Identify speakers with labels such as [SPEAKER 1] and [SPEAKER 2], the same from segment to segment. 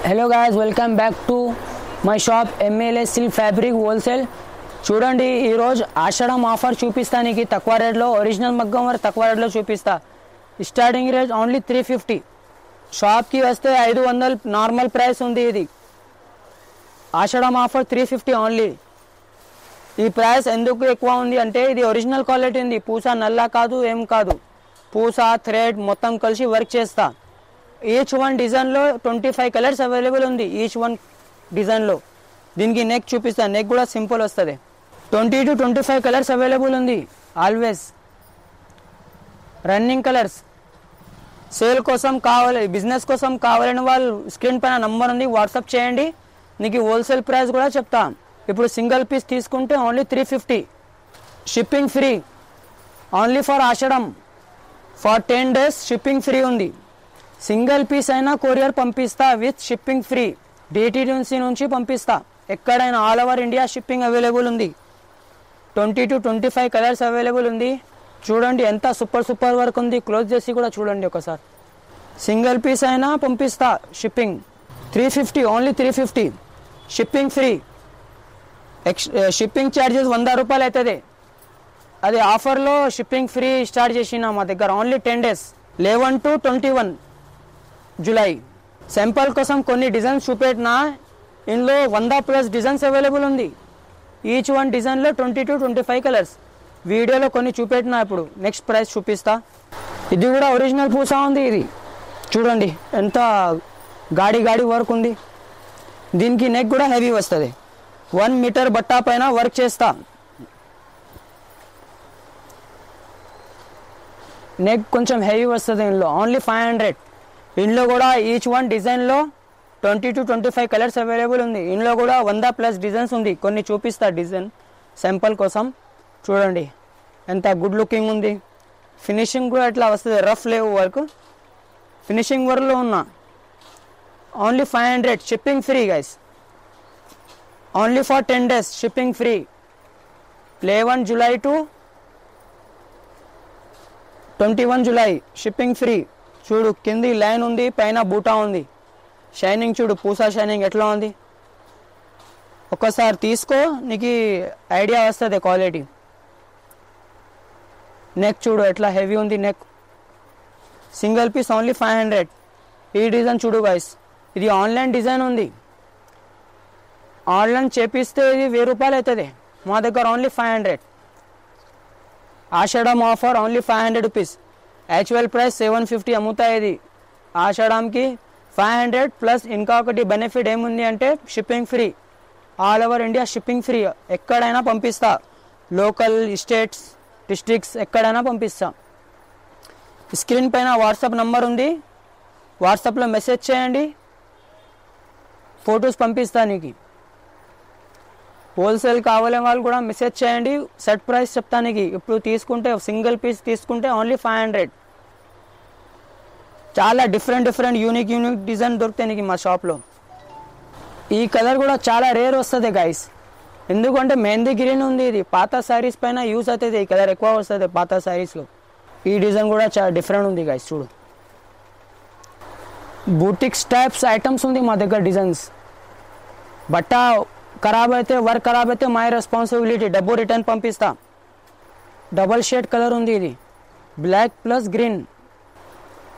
[SPEAKER 1] Hello guys, welcome back to my shop MLA silk fabric wholesale. చూడండి, ఈరోజు ఆషాఢం offer చూపిస్తా. నీకు తక్కువ రేట్లో ఒరిజినల్ మగ్గం వరకు తక్కువ రేట్లో చూపిస్తా. Starting rate only 350. షాప్కి వస్తే 500 నార్మల్ ప్రైస్ ఉంది. ఇది ఆషాఢం ఆఫర్ 350 ఓన్లీ. ఈ ప్రైస్ ఎందుకు ఎక్కువ ఉంది అంటే ఇది ఒరిజినల్ క్వాలిటీ ఉంది. పూసా నల్లా కాదు, ఏం కాదు. పూసా థ్రెడ్ మొత్తం కలిసి వర్క్ చేస్తా. ఈచ్ వన్ డిజైన్లో 25 కలర్స్ అవైలబుల్ ఉంది. ఈచ్ వన్ డిజైన్లో దీనికి నెక్ చూపిస్తా. నెక్ కూడా సింపుల్ వస్తుంది. 20 to 25 కలర్స్ అవైలబుల్ ఉంది. Always running colours. సేల్ కోసం కావాలి, బిజినెస్ కోసం కావాలని వాళ్ళు స్క్రీన్ పైన నంబర్ ఉంది, వాట్సాప్ చేయండి. నీకు హోల్సేల్ ప్రైస్ కూడా చెప్తా. ఇప్పుడు సింగిల్ పీస్ తీసుకుంటే only 350. Shipping free only for Ashadam. For 10 days shipping free ఉంది. సింగిల్ పీస్ అయినా కొరియర్ పంపిస్తా విత్ షిప్పింగ్ ఫ్రీ. డిటిడిసి నుంచి పంపిస్తా. ఎక్కడైనా all over India shipping available ఉంది. 20 to 25 కలర్స్ అవైలబుల్ ఉంది. చూడండి ఎంత సూపర్ వర్క్ ఉంది. క్లోజ్ చేసి కూడా చూడండి ఒకసారి. సింగిల్ పీస్ అయినా పంపిస్తా. Shipping 350 only 350. Shipping free. Shipping charges 100 రూపాయలు అవుతుంది. అది ఆఫర్లో షిప్పింగ్ ఫ్రీ స్టార్ట్ చేసిన మా దగ్గర. Only 10 days 11 to 21 July. Simple కోసం కొన్ని డిజైన్స్ చూపెట్టినా. ఇందులో 100+ డిజైన్స్ అవైలబుల్ ఉంది. ఈచ్ వన్ డిజైన్లో 20 to 25 కలర్స్. వీడియోలో కొన్ని చూపెట్టినా. ఇప్పుడు నెక్స్ట్ ప్రైస్ చూపిస్తా. ఇది కూడా ఒరిజినల్ పూసా ఉంది. ఇది చూడండి ఎంత గాడి వర్క్ ఉంది. దీనికి నెక్ కూడా హెవీ వస్తుంది. 1 మీటర్ బట్టా పైన వర్క్ చేస్తా. నెక్ కొంచెం హెవీ వస్తుంది. ఇందులో ఓన్లీ 500. ఇందులో కూడా ఈచ్ వన్ డిజైన్లో 20 to 25 కలర్స్ అవైలబుల్ ఉంది. ఇందులో కూడా 100+ డిజైన్స్ ఉంది. కొన్ని చూపిస్తా డిజైన్ సింపుల్ కోసం. చూడండి ఎంత గుడ్ లుకింగ్ ఉంది. ఫినిషింగ్ కూడా ఎట్లా వస్తుంది. రఫ్ లేవు వర్క్, ఫినిషింగ్ వర్క్లో ఉన్నా. Only 500. Shipping free guys. Only for 10 days shipping free. 11 July to 21 July shipping free. చూడు కింది లైన్ ఉంది, పైన బూటా ఉంది. షైనింగ్ చూడు, పూసా షైనింగ్ ఎట్లా ఉంది. ఒక్కసారి తీసుకో, నీకు ఐడియా వస్తుంది క్వాలిటీ. నెక్ చూడు ఎట్లా హెవీ ఉంది. Neck single piece only 500. ఈ డిజైన్ చూడు గైస్, ఇది ఆన్లైన్ డిజైన్ ఉంది. ఆన్లైన్ చేపిస్తే ఇది 1000 రూపాయలు అవుతుంది. మా దగ్గర ఓన్లీ 500. ఆషాఢం offer only 500 rupees. Actual price 750 అమ్ముతాయి. ఇది ఆషాఢంకి 500 ప్లస్ ఇంకా ఒకటి బెనిఫిట్ ఏముంది అంటే shipping free. All over India shipping free. ఎక్కడైనా పంపిస్తా. లోకల్ స్టేట్స్ డిస్ట్రిక్ట్స్ ఎక్కడైనా పంపిస్తా. స్క్రీన్ పైన వాట్సాప్ నంబర్ ఉంది, వాట్సాప్లో మెసేజ్ చేయండి, ఫొటోస్ పంపిస్తా. నీకు హోల్సేల్ కావాలనే వాళ్ళు కూడా మెసేజ్ చేయండి. సెట్ ప్రైస్ చెప్తానికి. ఇప్పుడు తీసుకుంటే సింగిల్ పీస్ తీసుకుంటే ఓన్లీ 500. చాలా డిఫరెంట్ యూనిక్ డిజైన్ దొరుకుతాయి నీకు మా షాప్లో. ఈ కలర్ కూడా చాలా రేర్ వస్తుంది గైస్. ఎందుకంటే మెహందీ గ్రీన్ ఉంది. ఇది పాత శారీస్ పైన యూజ్ అవుతుంది. ఈ కలర్ ఎక్కువ వస్తుంది పాత శారీస్లో. ఈ డిజైన్ కూడా చాలా డిఫరెంట్ ఉంది గైస్. చూడు బూటిక్స్ టైప్స్ ఐటమ్స్ ఉంది మా దగ్గర డిజైన్స్. బట్ట ఖరాబ్ అయితే, వర్క్ ఖరాబ్ అయితే మై రెస్పాన్సిబిలిటీ. డబ్బు రిటర్న్ పంపిస్తా. డబల్ షేడ్ కలర్ ఉంది. ఇది బ్లాక్ ప్లస్ గ్రీన్.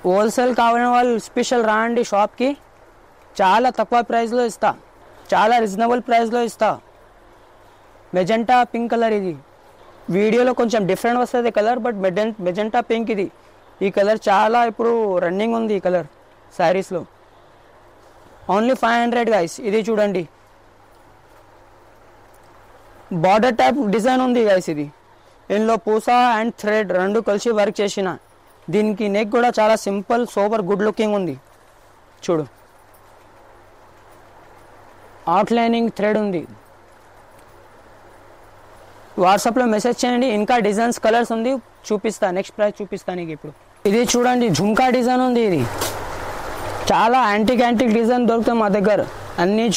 [SPEAKER 1] హోల్సేల్ కావాలని వాళ్ళు స్పెషల్ రాండి షాప్కి. చాలా తక్కువ ప్రైస్లో ఇస్తా. చాలా రీజనబుల్ ప్రైస్లో ఇస్తా. Magenta pink colour. ఇది వీడియోలో కొంచెం డిఫరెంట్ వస్తుంది కలర్, బట్ మెజెంటా పింక్ ఇది. ఈ కలర్ చాలా ఇప్పుడు రన్నింగ్ ఉంది. ఈ కలర్ శారీస్లో ఓన్లీ 500 గైస్. ఇది చూడండి బార్డర్ టైప్ డిజైన్ ఉంది గైస్. ఇది ఇందులో పూసా అండ్ థ్రెడ్ రెండు కలిసి వర్క్ చేసిన. దీనికి నెక్ కూడా చాలా సింపుల్ సూపర్ గుడ్ లుకింగ్ ఉంది. చూడు అవుట్లైనింగ్ థ్రెడ్ ఉంది. వాట్సాప్లో మెసేజ్ చేయండి. ఇంకా డిజైన్స్ కలర్స్ ఉంది, చూపిస్తా. నెక్స్ట్ ప్రైస్ చూపిస్తా నీకు ఇప్పుడు. ఇది చూడండి జుంకా డిజైన్ ఉంది. ఇది చాలా యాంటిక్ డిజైన్ దొరుకుతాయి మా దగ్గర. అన్నీ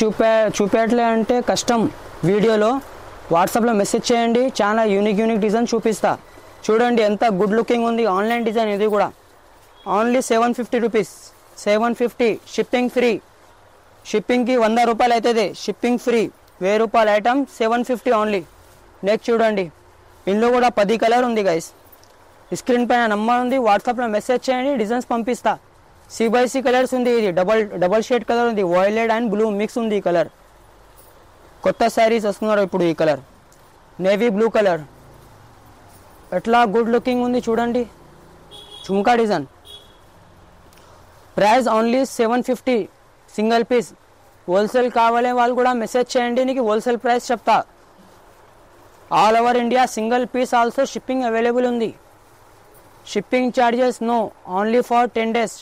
[SPEAKER 1] చూపేట్లే అంటే కష్టం. వీడియోలో వాట్సాప్లో మెసేజ్ చేయండి. చాలా యూనిక్ డిజైన్ చూపిస్తా. చూడండి ఎంత గుడ్ లుకింగ్ ఉంది. Online design. ఇది కూడా ఓన్లీ 750 రూపీస్. 750 shipping free. షిప్పింగ్కి 100 రూపాయలు అవుతుంది, షిప్పింగ్ ఫ్రీ. 1000 రూపాయల ఐటమ్ 750 ఓన్లీ. నెక్స్ట్ చూడండి, ఇందులో కూడా 10 కలర్ ఉంది గైస్. స్క్రీన్ పైన నంబర్ ఉంది, వాట్సాప్లో మెసేజ్ చేయండి, డిజైన్స్ పంపిస్తా. C/C కలర్స్ ఉంది, ఇది డబల్ షేడ్ కలర్ ఉంది, వైలెట్ అండ్ బ్లూ మిక్స్ ఉంది ఈ కలర్. కొత్త శారీస్ వస్తున్నారు ఇప్పుడు ఈ కలర్, నేవీ బ్లూ కలర్. ఎట్లా గుడ్ లుకింగ్ ఉంది చూడండి, jhumka design. Price only 750 single piece. Wholesale కావాలే వాళ్ళు కూడా మెసేజ్ చేయండి, నీకు హోల్సేల్ ప్రైస్ చెప్తా. All over India single piece also shipping available ఉంది. Shipping charges no, only for 10 days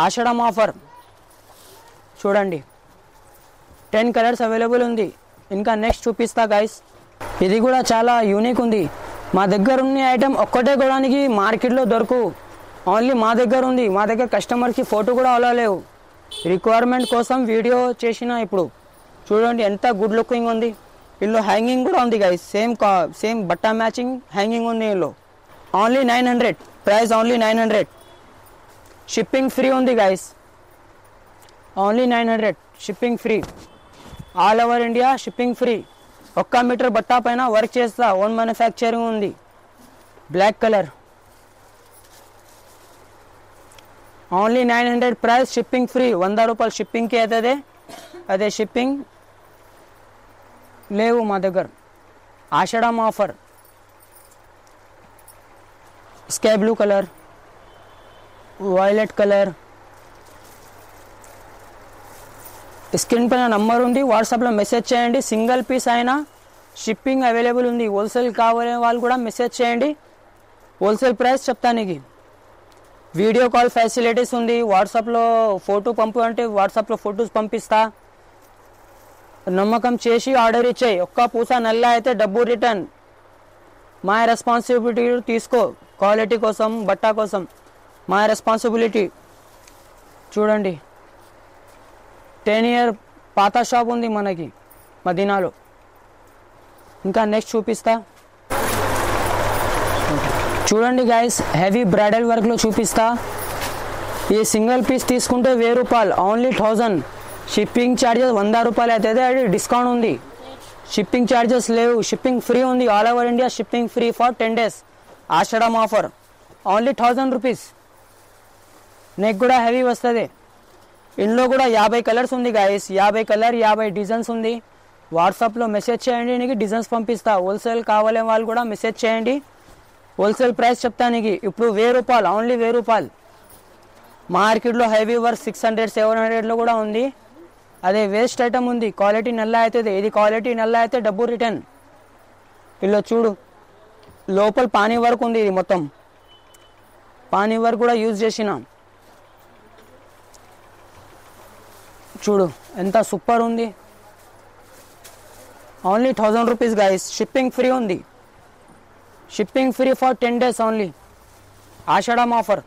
[SPEAKER 1] Ashadham offer. చూడండి 10 కలర్స్ అవైలబుల్ ఉంది. ఇంకా నెక్స్ట్ చూపిస్తా గైస్, ఇది కూడా చాలా యూనిక్ ఉంది. మా దగ్గర ఉన్న ఐటమ్ ఒక్కటే కొనడానికి మార్కెట్లో దొరకు, ఓన్లీ మా దగ్గర ఉంది. మా దగ్గర కస్టమర్కి ఫోటో కూడా అలా లేవు, రిక్వైర్మెంట్ కోసం వీడియో చేసిన. ఇప్పుడు చూడండి ఎంత గుడ్ లుకింగ్ ఉంది. ఇందులో హ్యాంగింగ్ కూడా ఉంది గైస్, సేమ్ బట్టా మ్యాచింగ్ హ్యాంగింగ్ ఉంది ఇందులో. Only 900, price only 900. Shipping free ఉంది guys, only 900 shipping free. All over India shipping free. 1 metre బట్టా పైన వర్క్ చేస్తా, ఓన్ మ్యానుఫ్యాక్చరింగ్ ఉంది. Black colour, only 900 price, shipping free. 100 రూపాయలు షిప్పింగ్కి అవుతుంది. అదే షిప్పింగ్ లేవు మా దగ్గర. ఆషాఢం offer. Sky blue colour, violet colour. Screen పైన నంబర్ ఉంది, వాట్సాప్లో మెసేజ్ చేయండి. సింగిల్ పీస్ అయినా షిప్పింగ్ అవైలబుల్ ఉంది. హోల్సేల్ కావాలనే వాళ్ళు కూడా మెసేజ్ చేయండి, హోల్సేల్ ప్రైస్ చెప్తానికి. వీడియో కాల్ ఫెసిలిటీస్ ఉంది. వాట్సాప్లో ఫోటో పంపు అంటే వాట్సాప్లో ఫొటోస్ పంపిస్తా. నమ్మకం చేసి ఆర్డర్ ఇచ్చాయి. ఒక్క పూస నల్ల అయితే డబ్బు రిటర్న్. మా రెస్పాన్సిబిలిటీ తీసుకో, క్వాలిటీ కోసం బట్టా కోసం మా రెస్పాన్సిబిలిటీ. చూడండి 10 year పాత షాప్ ఉంది మనకి మదీనాలో. ఇంకా నెక్స్ట్ చూపిస్తా. చూడండి గైస్, హెవీ బ్రైడల్ వర్క్లో చూపిస్తా. ఈ సింగిల్ పీస్ తీసుకుంటే 1000 రూపాయలు, ఓన్లీ 1000. షిప్పింగ్ ఛార్జెస్ 100 రూపాయలు అవుతుంది, అది డిస్కౌంట్ ఉంది. షిప్పింగ్ ఛార్జెస్ లేవు, షిప్పింగ్ ఫ్రీ ఉంది. All over India shipping free for 10 days Ashadham offer. Only 1000 rupees. Neck కూడా హెవీ వస్తుంది. ఇందులో కూడా 50 కలర్స్ ఉంది గైస్, 50 కలర్ 50 డిజైన్స్ ఉంది. వాట్సాప్లో మెసేజ్ చేయండి, నీకు డిజైన్స్ పంపిస్తా. హోల్సేల్ కావాలే వాళ్ళు కూడా మెసేజ్ చేయండి, హోల్సేల్ ప్రైస్ చెప్తానికి. ఇప్పుడు 1000 రూపాయలు, ఓన్లీ 1000 రూపాయలు. మార్కెట్లో హెవీ వర్క్ 600 700లో కూడా ఉంది. అదే వేస్ట్ ఐటమ్ ఉంది, క్వాలిటీ నల్ల అవుతుంది. ఇది క్వాలిటీ నల్ల అయితే డబ్బు రిటర్న్. ఇలా చూడు, లోపల పానీ వర్క్ ఉంది. ఇది మొత్తం పానీ వర్క్ కూడా యూజ్ చేసిన. చూడు ఎంత సూపర్ ఉంది. Only 1000 rupees guys. Shipping free ఉంది, shipping free for 10 days only. ఆషాఢం offer.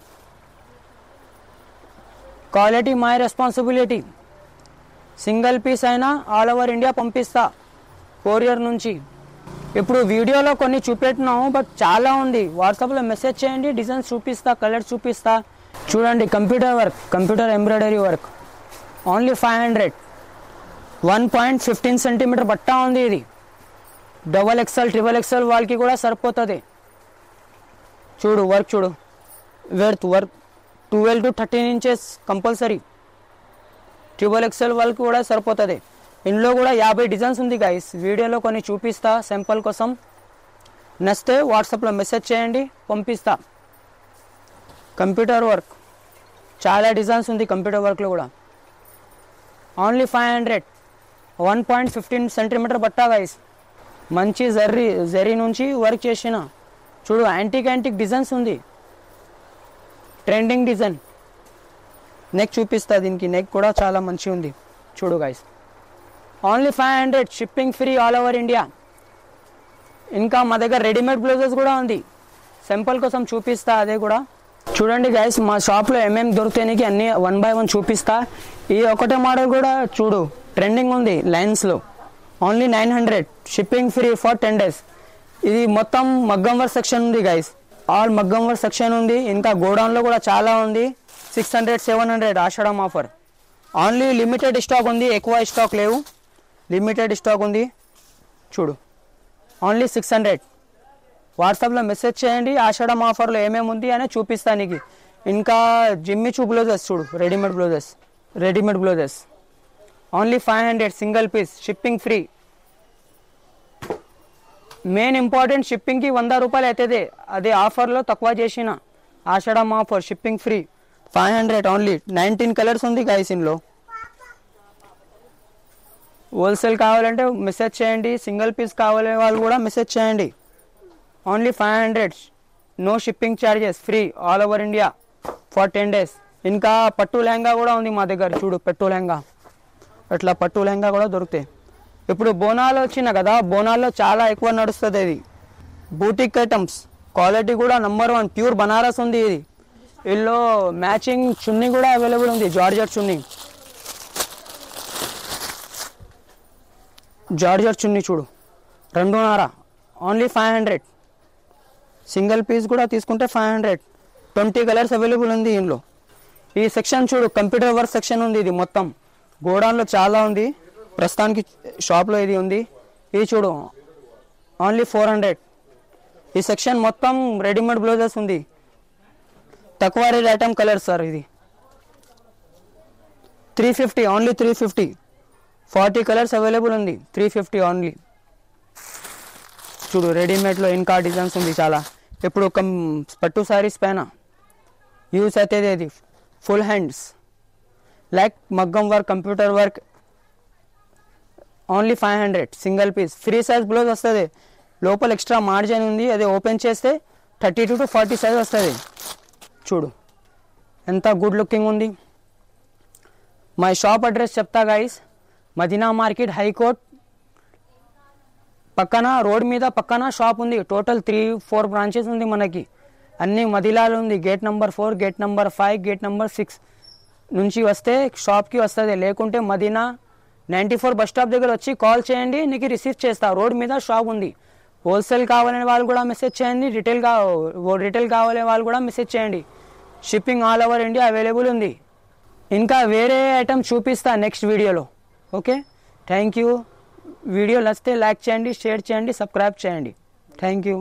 [SPEAKER 1] Quality my responsibility. Single piece అయినా ఆల్ ఓవర్ ఇండియా పంపిస్తా కొరియర్ నుంచి. ఇప్పుడు వీడియోలో కొన్ని చూపెట్టినాము, బట్ చాలా ఉంది. వాట్సాప్లో మెసేజ్ చేయండి, డిజైన్స్ చూపిస్తా, కలర్స్ చూపిస్తా. చూడండి computer work, computer embroidery work, only 500. 1.15 centimetre బట్టా ఉంది. ఇది XXL XXL వాళ్ళకి కూడా సరిపోతుంది. చూడు వర్క్ చూడు, worth work 12 to 13 inches compulsory. XXL వాళ్ళకి కూడా సరిపోతుంది. ఇందులో కూడా 50 డిజైన్స్ ఉంది గైస్. వీడియోలో కొన్ని చూపిస్తా సింపుల్ కోసం. నచ్చితే వాట్సాప్లో మెసేజ్ చేయండి, పంపిస్తా. కంప్యూటర్ వర్క్ చాలా డిజైన్స్ ఉంది కంప్యూటర్ వర్క్లో కూడా. ఓన్లీ 500. 1.15 సెంటీమీటర్ బట్టా గైస్. మంచి జరీ నుంచి వర్క్ చేసిన. చూడు యాంటిక్ డిజైన్స్ ఉంది, ట్రెండింగ్ డిజైన్. నెక్ చూపిస్తా, దీనికి నెక్ కూడా చాలా మంచి ఉంది. చూడు guys, only 500. Shipping free all over India. ఇంకా మా దగ్గర రెడీమేడ్ బ్లౌజెస్ కూడా ఉంది, సింపుల్ కోసం చూపిస్తా అదే కూడా. చూడండి గైస్, మా షాప్లో ఏమేమి దొరుకుతాయి అన్నీ 1 by 1 చూపిస్తా. ఈ ఒకటే మోడల్ కూడా చూడు ట్రెండింగ్ ఉంది లైన్స్లో, only 900. Shipping free for 10 days. ఇది మొత్తం మగ్గం వర్క్ సెక్షన్ ఉంది గైస్, ఆల్ మగ్గం వర్క్ సెక్షన్ ఉంది. ఇంకా గోడౌన్లో కూడా చాలా ఉంది. 600 700 ఆషాఢం ఆఫర్. ఓన్లీ లిమిటెడ్ స్టాక్ ఉంది, ఎక్కువ స్టాక్ లేవు, లిమిటెడ్ స్టాక్ ఉంది. చూడు ఓన్లీ 600. వాట్సాప్లో మెసేజ్ చేయండి, ఆషాఢం ఆఫర్లో ఏమేమి ఉంది అని చూపిస్తాను నీకు. ఇంకా జిమ్మి చూ బ్లౌజెస్ చూడు, readymade blouses only 500 single piece, shipping free. Main important షిప్పింగ్కి 100 రూపాయలు అవుతుంది, అదే ఆఫర్లో తక్కువ చేసిన ఆషాఢం offer, shipping free 500 only. 19 colours ఉంది గైస్ ఇందులో. హోల్సేల్ కావాలంటే మెసేజ్ చేయండి, సింగిల్ పీస్ కావాలనే వాళ్ళు కూడా మెసేజ్ చేయండి. Only 500, no shipping charges, free all over India for 10 days. ఇంకా పట్టు లెహంగా కూడా ఉంది మా దగ్గర, చూడు పట్టు లెహంగా, అట్లా పట్టు లెహంగా కూడా దొరుకుతాయి. ఇప్పుడు బోనాలు వచ్చిన కదా, బోనాల్లో చాలా ఎక్కువ నడుస్తుంది ఇది. బూటిక్ ఐటమ్స్, క్వాలిటీ కూడా నంబర్ 1, ప్యూర్ బనారస్ ఉంది ఇది. వీళ్ళు మ్యాచింగ్ చున్నీ కూడా అవైలబుల్ ఉంది, జార్జెట్ చున్నీ చూడు, 2.5 ఓన్లీ 500. సింగిల్ పీస్ కూడా తీసుకుంటే 500. 20 కలర్స్ అవైలబుల్ ఉంది ఇందులో. ఈ సెక్షన్ చూడు, కంప్యూటర్ వర్క్ సెక్షన్ ఉంది, ఇది మొత్తం గోడౌన్లో చాలా ఉంది, ప్రస్తుతానికి షాప్లో ఇది ఉంది. ఇది చూడు ఓన్లీ 400. ఈ సెక్షన్ మొత్తం రెడీమేడ్ బ్లౌజెస్ ఉంది, తక్కువ రేట్ ఐటమ్ కలర్ సార్. ఇది 350, ఓన్లీ 350. 40 కలర్స్ అవైలబుల్ ఉంది, 350 ఓన్లీ. చూడు రెడీమేడ్లో ఇంకా డిజైన్స్ ఉంది చాలా. ఇప్పుడు పట్టు సారీస్ పైన యూస్ అవుతుంది ఇది, ఫుల్ హ్యాండ్స్ లైక్ మగ్గం work, computer work, only 500 single piece. Free size blouse వస్తుంది, లోపల ఎక్స్ట్రా మార్జిన్ ఉంది, అది ఓపెన్ చేస్తే 32 to 40 సైజ్ వస్తుంది. చూడు ఎంత గుడ్ లుకింగ్ ఉంది. మై షాప్ అడ్రస్ చెప్తా గైస్, మదీనా మార్కెట్, హైకోర్ట్ పక్కన, రోడ్ మీద పక్కన షాప్ ఉంది. టోటల్ 3-4 బ్రాంచెస్ ఉంది మనకి, అన్ని మదిలాలు ఉంది. Gate number 4, gate number 5, gate number 6 నుంచి వస్తే షాప్కి వస్తుంది. లేకుంటే మదీనా 94 బస్ స్టాప్ దగ్గర వచ్చి కాల్ చేయండి, నీకు రిసీవ్ చేస్తా. రోడ్ మీద షాప్ ఉంది. హోల్సేల్ కావాలనే వాళ్ళు కూడా మెసేజ్ చేయండి, రిటైల్ కావాలనే వాళ్ళు కూడా మెసేజ్ చేయండి. Shipping all over India available ఉంది. ఇంకా వేరే ఐటమ్ చూపిస్తా నెక్స్ట్ వీడియోలో. Okay, thank you. వీడియో నచ్చితే లైక్ చేయండి, షేర్ చేయండి, సబ్స్క్రైబ్ చేయండి. Thank you.